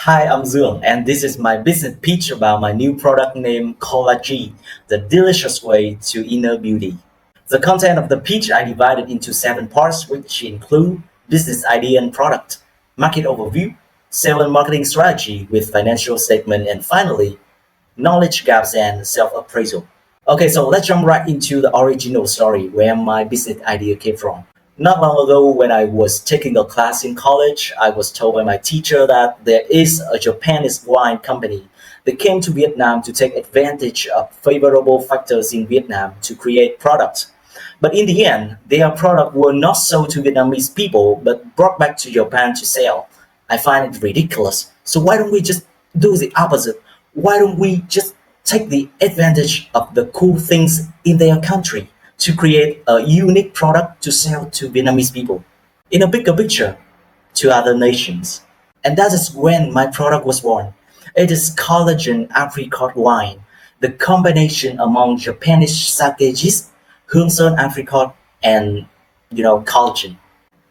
Hi, I'm Duong, and this is my business pitch about my new product named Cola G, the delicious way to inner beauty. The content of the pitch I divided into 7 parts, which include business idea and product, market overview, sales and marketing strategy with financial statement, and finally, knowledge gaps and self-appraisal. Okay, so let's jump right into the original story where my business idea came from. Not long ago, when I was taking a class in college, I was told by my teacher that there is a Japanese wine company that came to Vietnam to take advantage of favorable factors in Vietnam to create products. But in the end, their product were not sold to Vietnamese people, but brought back to Japan to sell. I find it ridiculous. So why don't we just do the opposite? Why don't we just take the advantage of the cool things in their country to create a unique product to sell to Vietnamese people in a bigger picture to other nations? And that is when my product was born. It is collagen apricot wine, the combination among Japanese sake gist, Hương Sơn apricot, and collagen.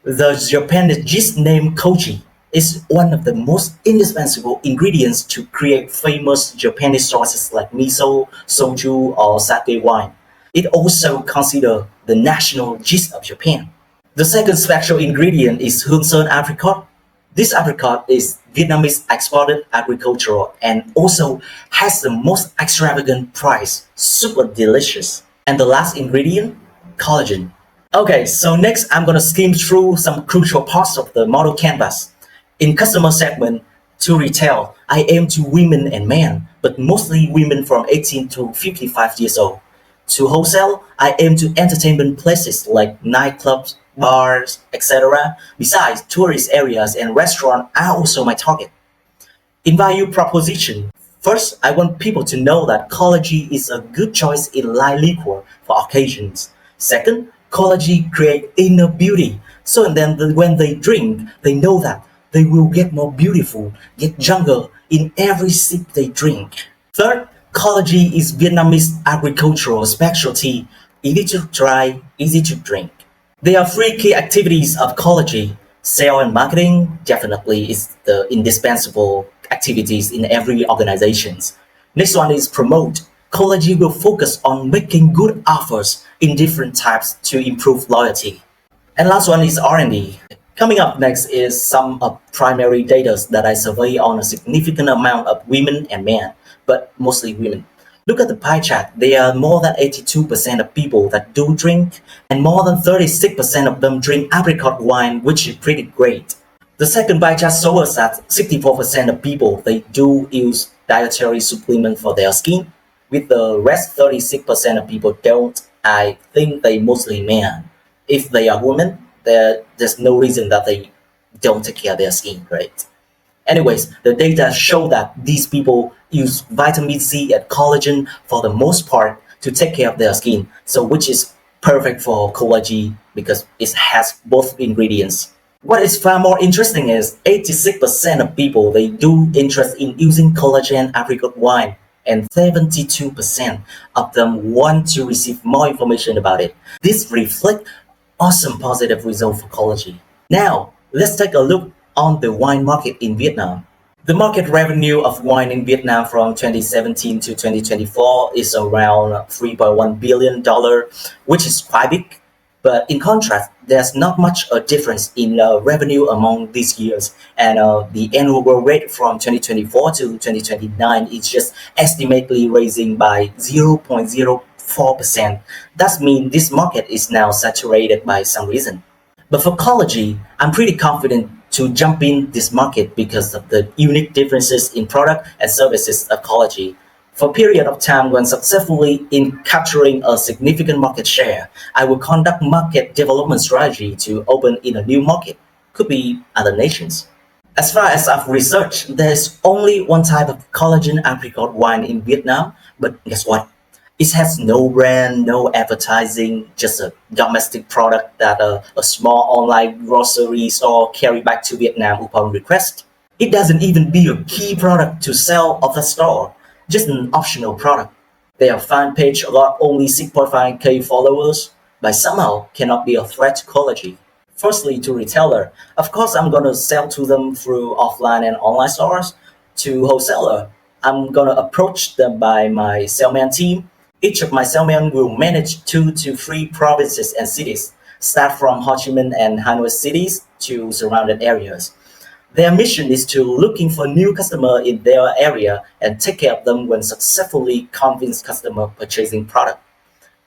The Japanese gist name koji is one of the most indispensable ingredients to create famous Japanese sauces like miso, soju, or sake wine. It also considered the national gist of Japan. The second special ingredient is Hương Sơn apricot. This apricot is Vietnamese exported agricultural and also has the most extravagant price, super delicious. And the last ingredient, collagen. Okay, so next I'm gonna skim through some crucial parts of the model canvas. In customer segment, to retail, I aim to women and men, but mostly women from 18 to 55 years old. To wholesale, I aim to entertainment places like nightclubs, bars, etc. Besides, tourist areas and restaurants are also my target. In value proposition, first, I want people to know that collagen is a good choice in light liquor for occasions. Second, collagen creates inner beauty. So then when they drink, they know that they will get more beautiful, get younger in every sip they drink. Third, collagen is Vietnamese agricultural specialty, easy to try, easy to drink. There are three key activities of collagen. Sales and marketing definitely is the indispensable activities in every organization. Next one is promote. Collagen will focus on making good offers in different types to improve loyalty. And last one is R&D. Coming up next is some of primary data that I survey on a significant amount of women and men, but mostly women. Look at the pie chart. There are more than 82% of people that do drink, and more than 36% of them drink apricot wine, which is pretty great. The second pie chart shows us that 64% of people they do use dietary supplement for their skin, with the rest 36% of people don't. I think they mostly men. If they are women, there's no reason that they don't take care of their skin, right? Anyways, the data show that these people use vitamin C and collagen for the most part to take care of their skin, so which is perfect for collagen because it has both ingredients. What is far more interesting is 86% of people they do interest in using collagen apricot wine, and 72% of them want to receive more information about it. This reflects awesome positive result for collagen. Now, let's take a look on the wine market in Vietnam. The market revenue of wine in Vietnam from 2017 to 2024 is around $3.1 billion, which is quite big. But in contrast, there's not much a difference in revenue among these years. And the annual growth rate from 2024 to 2029 is just estimatedly raising by 0.04%. That means this market is now saturated by some reason. But for collagen, I'm pretty confident to jump in this market because of the unique differences in product and services of collagen. For a period of time when successfully in capturing a significant market share, I will conduct market development strategy to open in a new market, could be other nations. As far as I've researched, there's only one type of collagen apricot wine in Vietnam, but guess what? It has no brand, no advertising, just a domestic product that a small online grocery store carry back to Vietnam upon request. It doesn't even be a key product to sell of the store, just an optional product. Their fan page got only 6.5k followers, but somehow cannot be a threat to collagen. Firstly, to retailer, of course, I'm gonna sell to them through offline and online stores. To wholesaler, I'm gonna approach them by my salesman team. Each of my salesmen will manage 2 to 3 provinces and cities, start from Ho Chi Minh and Hanoi cities to surrounded areas. Their mission is to looking for new customer in their area and take care of them when successfully convince customer purchasing product.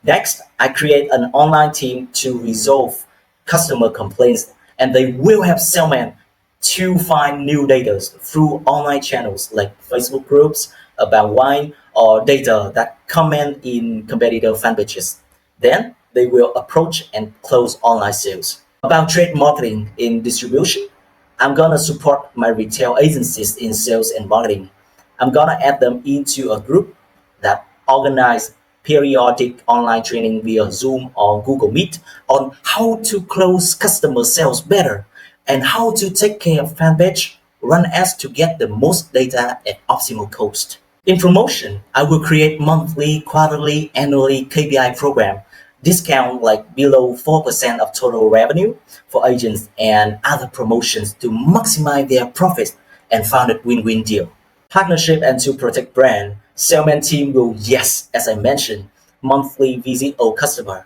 Next, I create an online team to resolve customer complaints, and they will have salesmen to find new data through online channels like Facebook groups about wine or data that comment in competitor fan pages. Then they will approach and close online sales. About trade marketing in distribution, I'm gonna support my retail agencies in sales and marketing. I'm gonna add them into a group that organize periodic online training via Zoom or Google Meet on how to close customer sales better and how to take care of fan page, run ads to get the most data at optimal cost. In promotion, I will create monthly, quarterly, annually KPI program, discount like below 4% of total revenue for agents and other promotions to maximize their profits and found a win-win deal. Partnership and to protect brand, salesman team will, yes, as I mentioned, monthly visit all customer.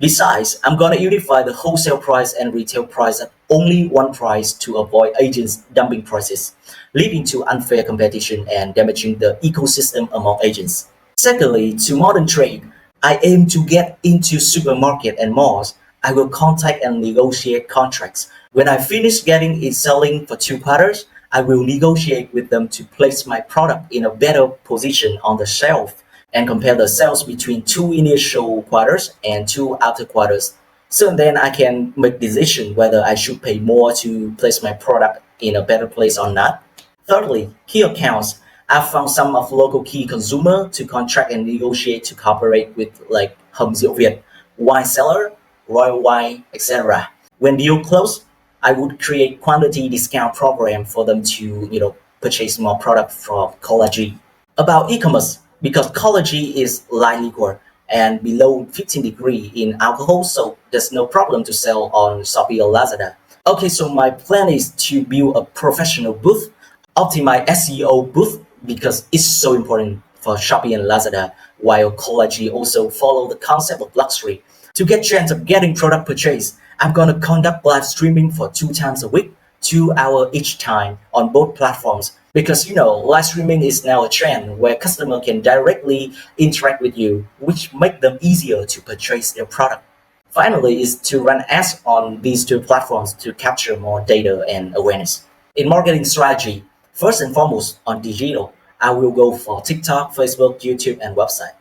Besides, I'm gonna unify the wholesale price and retail price at only one price to avoid agents dumping prices, leading to unfair competition and damaging the ecosystem among agents. Secondly, to modern trade, I aim to get into supermarket and malls. I will contact and negotiate contracts. When I finish getting it selling for 2 quarters, I will negotiate with them to place my product in a better position on the shelf and compare the sales between 2 initial quarters and 2 after quarters. So then I can make decision whether I should pay more to place my product in a better place or not. Thirdly, key accounts. I found some of local key consumer to contract and negotiate to cooperate with like Hầm Rượu Việt, wine seller, Royal Wine, etc. When deal close, I would create quantity discount program for them to purchase more product from Collagy. About e-commerce, because Collagy is light liquor and below 15 degree in alcohol, so there's no problem to sell on Shopee or Lazada. Okay, so my plan is to build a professional booth, optimize SEO booth because it's so important for Shopee and Lazada, while Collagy also follow the concept of luxury. To get chance of getting product purchase, I'm gonna conduct live streaming for 2 times a week, 2 hours each time on both platforms. Because live streaming is now a trend where customer can directly interact with you, which make them easier to purchase their product. Finally, is to run ads on these 2 platforms to capture more data and awareness. In marketing strategy, first and foremost on digital, I will go for TikTok, Facebook, YouTube, and website.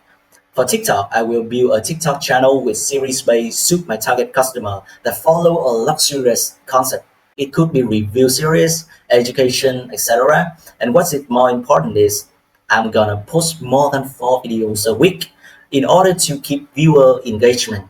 For TikTok, I will build a TikTok channel with series-based suit my target customer that follow a luxurious concept. It could be review series, education, etc. And what's it more important is I'm gonna post more than 4 videos a week in order to keep viewer engagement.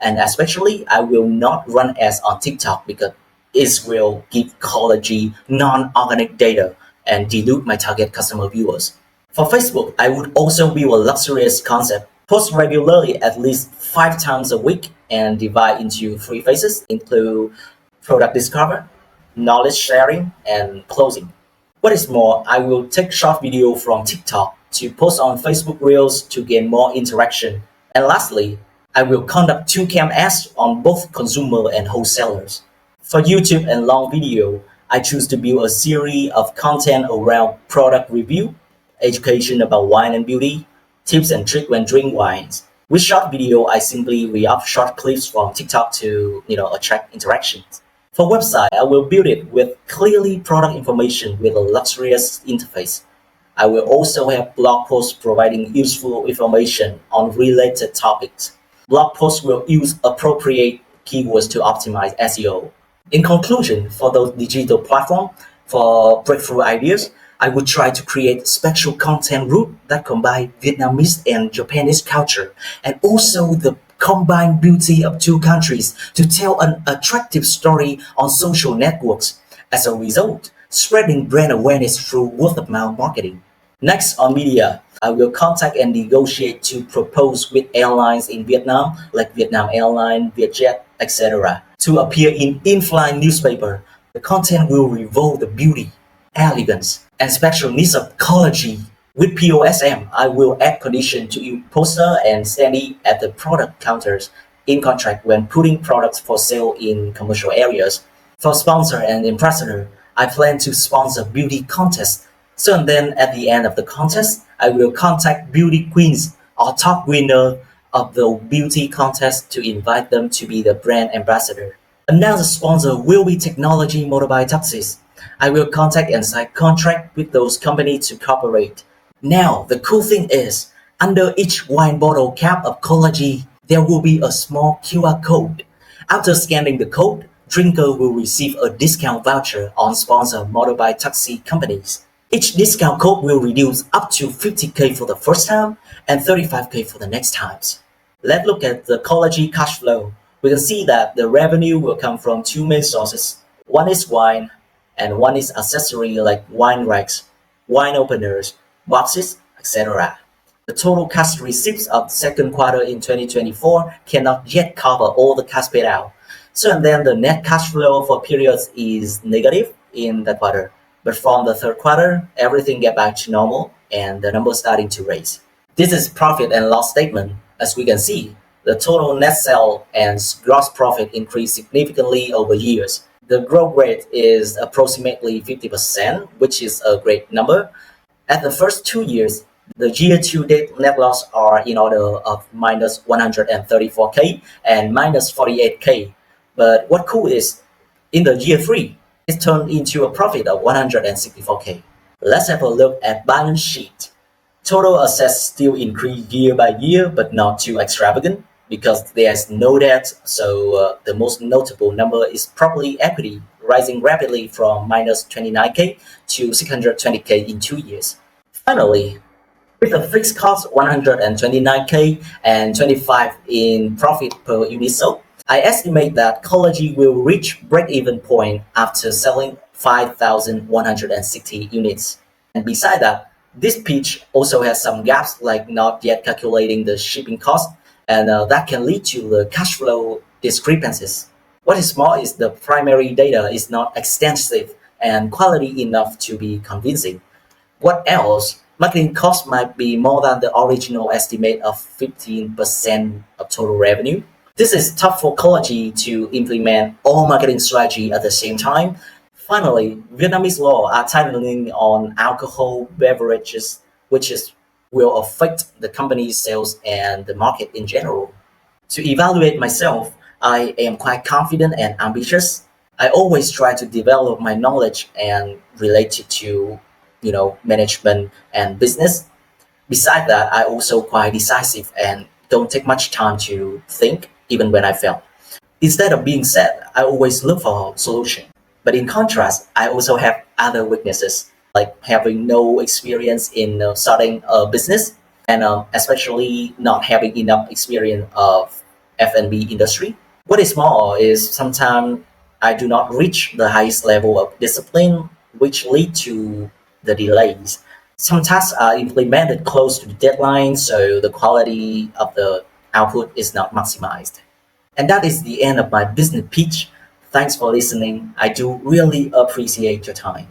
And especially, I will not run ads on TikTok because it will give Collagy non-organic data and dilute my target customer viewers. For Facebook, I would also build a luxurious concept, post regularly at least 5 times a week and divide into 3 phases, include product discover, knowledge sharing, and closing. What is more, I will take short video from TikTok to post on Facebook Reels to gain more interaction. And lastly, I will conduct 2 cam ads on both consumer and wholesalers. For YouTube and long video, I choose to build a series of content around product review, education about wine and beauty, tips and tricks when drinking wines. With short video, I simply re-up short clips from TikTok to attract interactions. For website, I will build it with clearly product information with a luxurious interface. I will also have blog posts providing useful information on related topics. Blog posts will use appropriate keywords to optimize SEO. In conclusion, for those digital platforms, for breakthrough ideas, I would try to create special content route that combine Vietnamese and Japanese culture, and also the combined beauty of 2 countries to tell an attractive story on social networks. As a result, spreading brand awareness through word-of-mouth marketing. Next, on media, I will contact and negotiate to propose with airlines in Vietnam, like Vietnam Airlines, Vietjet, etc., To appear in in-flight newspaper, the content will reveal the beauty, elegance, and special needs of ecology. With POSM, I will add condition to use poster and standee at the product counters in contract when putting products for sale in commercial areas. For sponsor and ambassador, I plan to sponsor beauty contest. So and then at the end of the contest, I will contact beauty queens or top winner of the beauty contest to invite them to be the brand ambassador. Another sponsor will be technology motorbike taxis. I will contact and sign contract with those companies to cooperate. Now, the cool thing is, under each wine bottle cap of Collagy, there will be a small QR code. After scanning the code, drinker will receive a discount voucher on sponsor motorbike taxi companies. Each discount code will reduce up to 50k for the first time and 35k for the next times. Let's look at the Collagy cash flow. We can see that the revenue will come from two main sources. One is wine, and one is accessory like wine racks, wine openers, boxes, etc. The total cash receipts of the second quarter in 2024 cannot yet cover all the cash paid out. So and then the net cash flow for periods is negative in that quarter. But from the third quarter, everything get back to normal and the numbers starting to raise. This is profit and loss statement. As we can see, the total net sale and gross profit increased significantly over years. The growth rate is approximately 50%, which is a great number. At the first 2 years, the year-to-date net loss are in order of minus 134k and minus 48k. But what cool is, in the year 3, it turned into a profit of 164k. Let's have a look at balance sheet. Total assets still increase year by year, but not too extravagant because there's no debt. So the most notable number is property equity, rising rapidly from minus 29k to 620k in 2 years. Finally, with a fixed cost 129k and 25 in profit per unit sold, I estimate that Collagy will reach break-even point after selling 5,160 units. And beside that, this pitch also has some gaps like not yet calculating the shipping cost, and that can lead to the cash flow discrepancies. What is more is the primary data is not extensive and quality enough to be convincing. What else? Marketing cost might be more than the original estimate of 15% of total revenue. This is tough for Collagy to implement all marketing strategy at the same time. Finally, Vietnamese law are tightening on alcohol beverages, will affect the company's sales and the market in general. To evaluate myself, I am quite confident and ambitious. I always try to develop my knowledge and relate it to, management and business. Besides that, I also quite decisive and don't take much time to think, even when I fail. Instead of being sad, I always look for a solution. But in contrast, I also have other weaknesses, like having no experience in starting a business, and especially not having enough experience of F&B industry. What is more is sometimes I do not reach the highest level of discipline, which lead to the delays. Some tasks are implemented close to the deadline, so the quality of the output is not maximized. And that is the end of my business pitch. Thanks for listening. I do really appreciate your time.